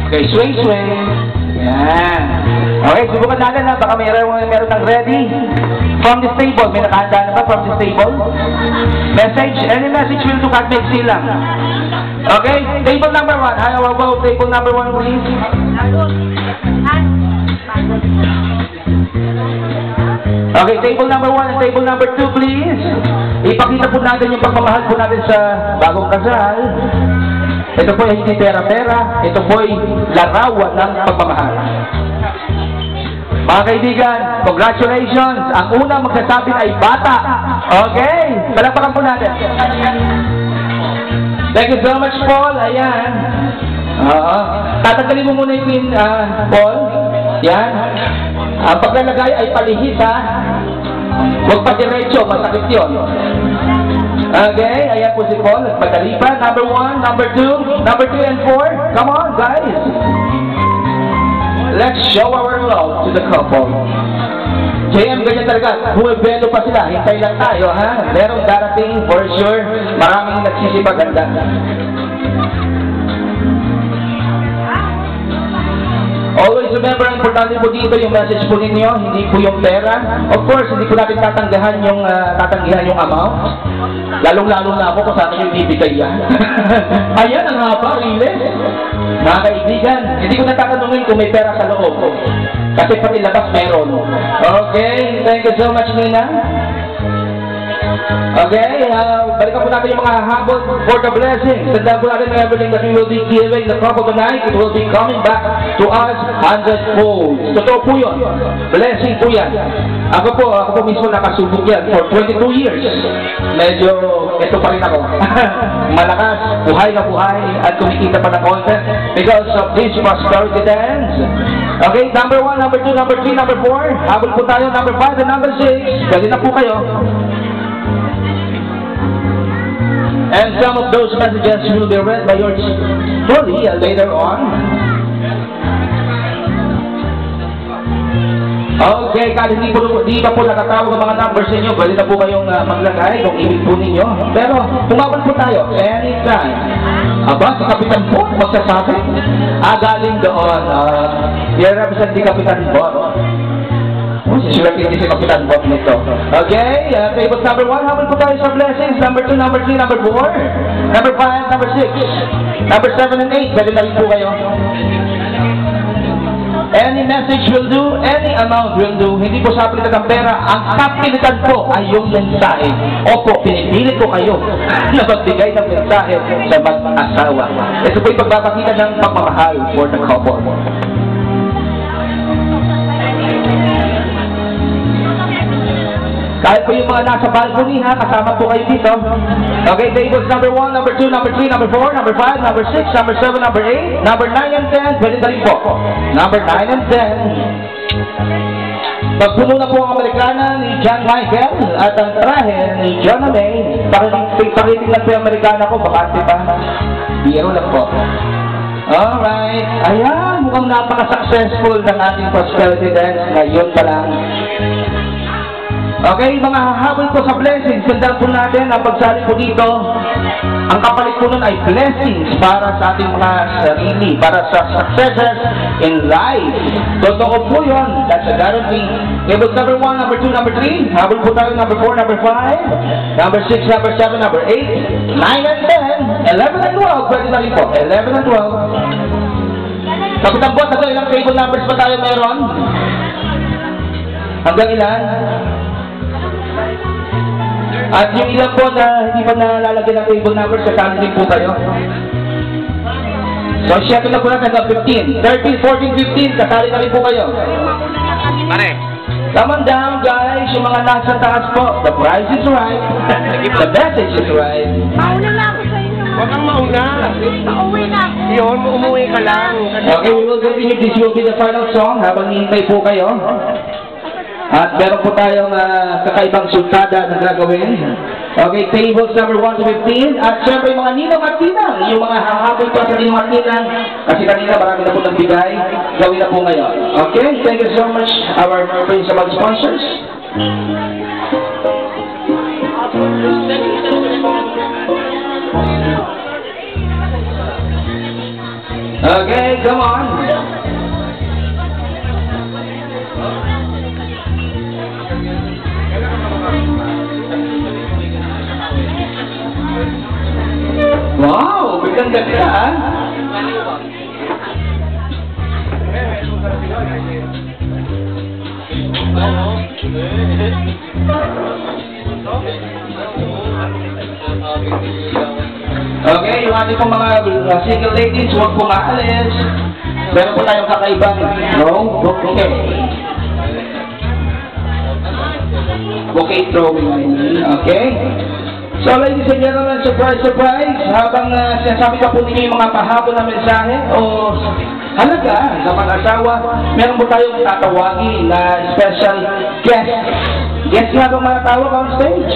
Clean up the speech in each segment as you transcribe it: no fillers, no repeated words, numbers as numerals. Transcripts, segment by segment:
Okay, swing, swing. Yan. Okay, subukan natin na. Baka meron ng ready. From this table, may nakahanda na ba from this table? Message? Any message will do kahit may lang. Okay, table number 1. How about table number 1, please? Okay, table number 1 and table number 2, please. Ipakita po natin yung pagmamahal po natin sa bagong kasal. Ito po ay hindi pera-pera. Ito po ay larawan ng pagmamahal. Mga kaibigan, congratulations! Ang unang magsasabi ay bata. Okay? Palakpakan po natin. Thank you so much, Paul. Ayan. Tatanggalin mo muna yung pin, Paul. Yan. Ang paglalagay ay palihis, ha? Huwag pa diretso, masakit yun. Okay, ayan po si Paul. Madali pa. Number 1, number 2, number 3 and 4. Come on, guys. Let's show our love to the couple. JM, ganyan talaga. Bumibelo pa sila. Hintay lang tayo, ha? Merong darating, for sure. Maraming nagsisipaganda. Always remember, ang importante po dito yung message po ninyo, hindi po yung pera. Of course, hindi po natin tatanggihan yung amount. Lalong-lalo na ako kung saan yung bibigay yan. Ayan, ang haba, really. Mga kaibigan, hindi ko natatanungin kung may pera sa loob. Kasi pati labas meron. Okay, thank you so much, Nina. Okay, balikan po natin yung mga habol for the blessing. Tandaan po natin everything that we will be giving the couple tonight, it will be coming back to us 100-fold. Totoo po yun. Blessing po yan. Ako po mismo nakasubok yan for 22 years. Medyo, ito pa rin ako. Malakas, buhay na buhay, at kumikita pa ng content because of this prosperity dance. Okay, number 1, number 2, number 3, number 4. Habol po tayo, number 5 and number 6. Pwede na po kayo. And some of those messages will be read by yours truly later on. Okay, kahit hindi pa po nakatawag ang mga numbers ninyo, pwede na po kayong maglagay kung ibig po ninyo. Pero, tumawag po tayo anytime. Aba, si Kapitan Bot, magsasabi. Galing doon. I-represent ni Kapitan Bot. Sila hindi si Kapitan Bot nito. Okay, table number 1, habol po tayo sa blessings. Number 2, number 3, number 4, number 5, number 6, number 7 and 8. Pwede na rin po kayo. Any message will do, any amount will do. Hindi po sa pilitan ng pera. Ang kapilitan po ay yung mensahe. Opo, pinipilit ko kayo na magbigay ng mensahe sa mag-asawa. Ito po yung pagpapakita ng pagmamahal for the couple. Kahit po yung mga nasa balcony, ha, kasama po kayo dito. Okay, tables number 1, number 2, number 3, number 4, number 5, number 6, number 7, number 8, number 9 and 10. Pwede na rin po. Number 9 and 10. Pagpuno na po ang Amerikana ni John Michael at ang trahe ni John May. Pakitingnan po yung Amerikana ko, bakante pa. Biro lang po. Alright. Ayan, mukhang napaka-successful ng ating prosperity dance ngayon pa lang. Okay, mga hahabol po sa blessings. Tandaan po natin ang pagsali po dito. Ang kapalit po nun ay blessings para sa ating mga sarili, para sa successes in life. Totoo po yun. That's a guarantee. Tables number 1, number 2, number 3. Habol po tayo number 4, number 5, number 6, number 7, number 8, 9 and 10, 11 and 12. Pwede na rin po. 11 and 12. Kapitan Bot, hanggang ilang table numbers pa tayo meron? Hanggang ilan? At yung ilan po na hindi pa nalalagyan ng table numbers, kasali din po kayo. So, siyempre na po natin hanggang 15. 13, 14, 15, kasali na rin po kayo. Pare. Come on down, guys. Yung mga nasa taas po. The price is right. The message is right. Mauna na ako sa inyo. Huwag kang mauna. Pauwi na ako. Yun, umuwi ka lang. Okay, we will continue. This will be the final song habang hihintay po kayo. At meron po tayong kakaibang sultada na gagawin. Okay, tables number 1 to 15. At syempre yung mga ninong at tinang, yung mga hahabol pa sa ninong at tinang, kasi kanina marami na po ng bigay, gawin na po ngayon. Okay, thank you so much our principal sponsors. Okay, come on. Wow, biglang ganda ah. Okay, yung ating pong mga single ladies, huwag pong aalis. Meron po tayong kakaibang, no? Okay. Okay, throwing, I mean. Okay. So, ladies and gentlemen, surprise, surprise. Habang sinasabi ka po ninyo yung mga pahabol na mensahe o halaga sa mag-asawa, meron po tayong tatawagin na special guest. Guest nga bang matatawag on stage?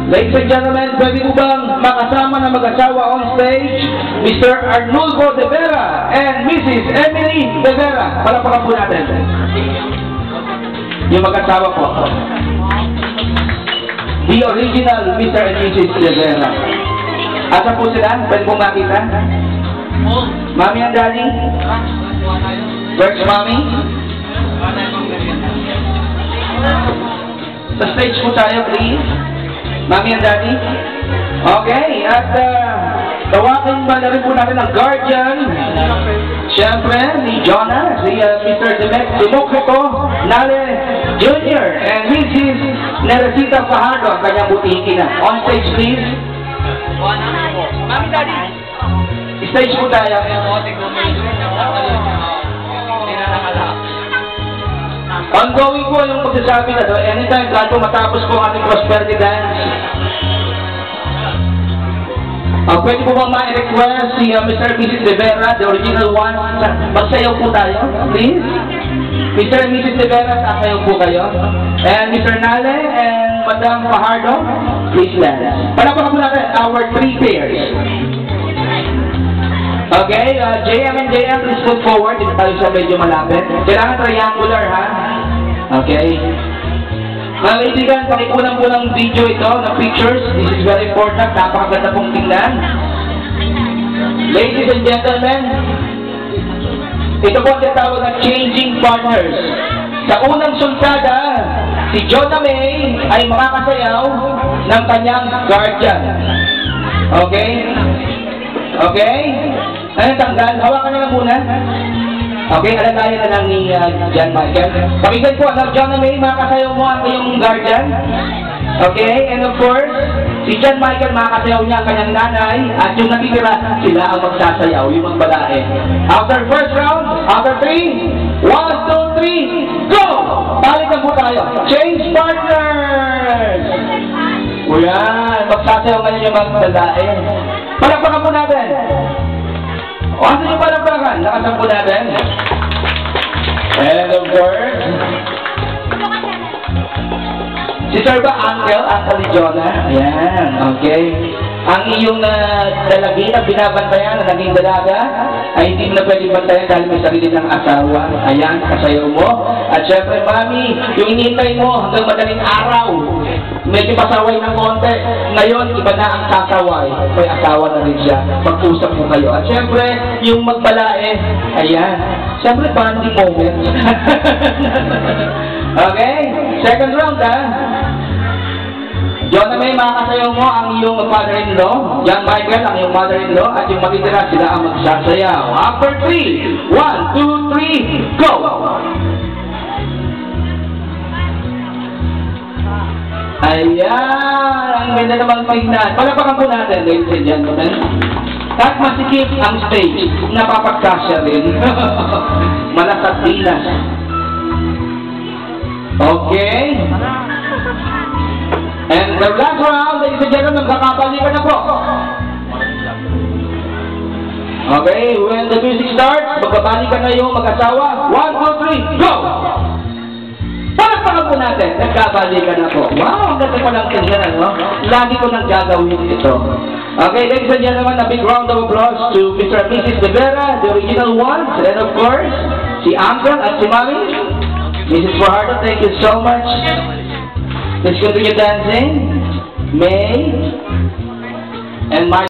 Ladies and gentlemen, pwede po bang makasama na mag-asawa on stage, Mr. Arnulfo De Vera and Mrs. Emily De Vera. Palapakan po natin. Yung mag-asawa po. The original Mr. and Mrs. De Vera. Asa po sila? Pwede pong makita? Mami and Daddy? Where's Mami? Sa stage po tayo, please. Mami and Daddy? Okay, at tawakin ba na rin po natin ang guardian? Siyempre, ni Jonah, si Mr. Democrito Nale Jr. and Mrs. Neresita Fajardo, ang kanyang butihin na. On stage, please. Mami, Daddy. Stage po tayo. Ongoing po yung pagsasabi na doon. Anytime, lahat po matapos po ang ating prosperity dance. Pwede po bang ma-request si Mr. and Mrs. De Vera, the original one? Magsayaw po tayo, please. Mr. and Mrs. De Vera, sasayaw po kayo. And Mr. Nale and Madam Fajardo, please dance. Palapakan po natin our 3 pairs. Okay, JM and JM, please move forward. Dito tayo sa medyo malapit. Kailangan triangular, ha? Okay. Mga kaibigan, pakikunan po ng video ito, ng pictures. This is very important. Napakaganda pong tingnan. Ladies and gentlemen, ito po ang tinatawag na changing partners. Sa unang sulsada, si Jonah May ay makakasayaw ng kanyang guardian. Okay? Okay? Ano tanggal? Hawakan na lang muna. Okay, alalayan na lang ni John Michael. Pakinggan po, Jonah May, makakasayaw mo ang iyong guardian. Okay, and of course, si John Michael, makakasayaw niya ang kanyang nanay, at yung natitira, sila ang magsasayaw, yung magbalae. After first round, after 3, 1, 2, 3, go! Balikan po tayo. Change partners! O yan, magsasayaw ngayon yung magbalae. Palakpakan po natin. O, ano yung palakpakan? Lakasan po natin. And of course, si Sir ba, Uncle ni Jonah? Ayan, okay. Ang iyong dalagi na binabantayan na naging dalaga ay hindi mo na pwede bantayan dahil may sarili ng asawa. Ayan, kasayaw mo. At syempre, Mami, yung inintay mo hanggang madaling araw, medyo pasaway ng konti. Ngayon, iba na ang sasaway. May asawa na rin siya. Mag-usap mo kayo. At syempre, yung magbalae, ayan. Syempre, bonding moment. Okay? Second round, ha? Jonah May, makakasayaw mo ang iyong father-in-law. John Michael, ang iyong mother-in-law. At yung matitira, sila ang magsasayaw. After 3, 1, 2, 3, go! Ayan! Ang ganda naman tingnan. Palapakan po natin, ladies and gentlemen. Kahit masikip ang stage, napapagkasya rin. Malasat dinas. Okay? And the last round, ladies and gentlemen, kakabalikan na po. Okay, when the music starts, magkabalikan na yung mag-asawa. 1, 2, 3, go! Palakpakan po natin, nagkabalikan na po. Wow, ang ganda pa lang tingnan, no? Lagi ko nang gagawin ito. Okay, ladies and gentlemen, a big round of applause to Mr. and Mrs. De Vera, the original ones, and of course, si Uncle at si Mami. Mrs. Fajardo, thank you so much. Let's continue dancing. May and Mike.